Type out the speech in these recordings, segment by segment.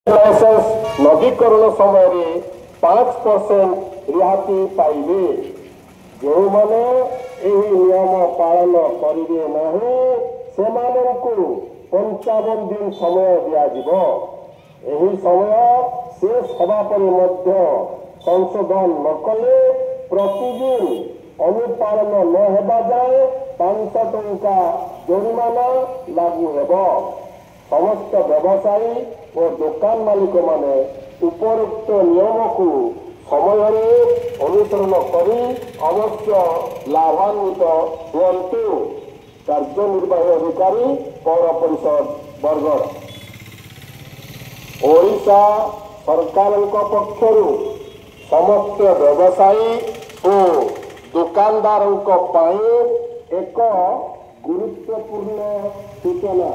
Licence नवीकरण समय 5% रिहाती पाइबे। जो माने एही नियम पालन करिवे नाही सेमानंकु 55 दिन समय दियाजिबो। एही समय शेष हवा परि मध्य संशोधन न कले प्रतिदिन अनुपालन न हेबा जाए 500 टंका जरिमाना लागू हेबो। समस्त व्यवसायी और दुकान मालिक माने उपरोक्त नियम को समय अनुसरण करी अवश्य लाभान्वित हुअन्तु। कार्यनिर्वाही अधिकारी पौर परिषद बरगड़। ओडिशा सरकार पक्षरु समस्त व्यवसायी और दुकानदार एक गुरुत्वपूर्ण सूचना।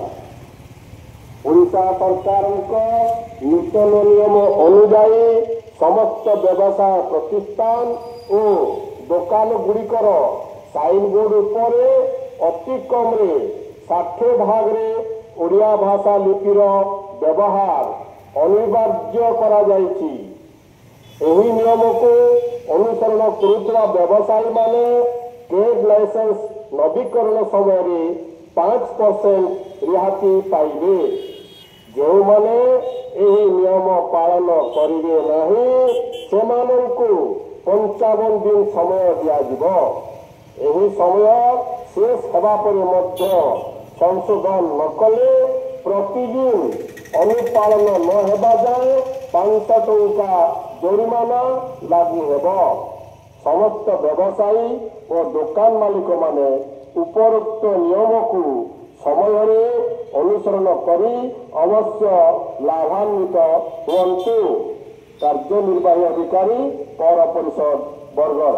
ओडिशा सरकार नूतन नियम अनुजाई समस्त व्यवसाय प्रतिष्ठान और दुकान गुड़िकर साइन बोर्ड उपर अति कम 60% ओडिया भाषा लिपिर व्यवहार अनिवार्य करा जायछि। एही नियम को अनुसरण करुवा व्यवसायी माने ट्रेड लाइसेंस नवीकरण समय 5% रिहाती पाइबे। जो माने एही नियम पालन करिवे नाही सेमानंकु 55 दिन समय दियाजिबो। एही समय शेष हेबा परि मध्य संशोधन न कले प्रतिदिन अनुपालन न हेबा जाए 500 टंका जरिमाना लागू हेबो। समस्त व्यवसायी और दुकान मालिक माने उपरोक्त नियम को समय अनुसरण करी अवश्य लाभान्वित हुअन्तु। कार्यनिर्वाही अधिकारी पौर परिषद बरगड़।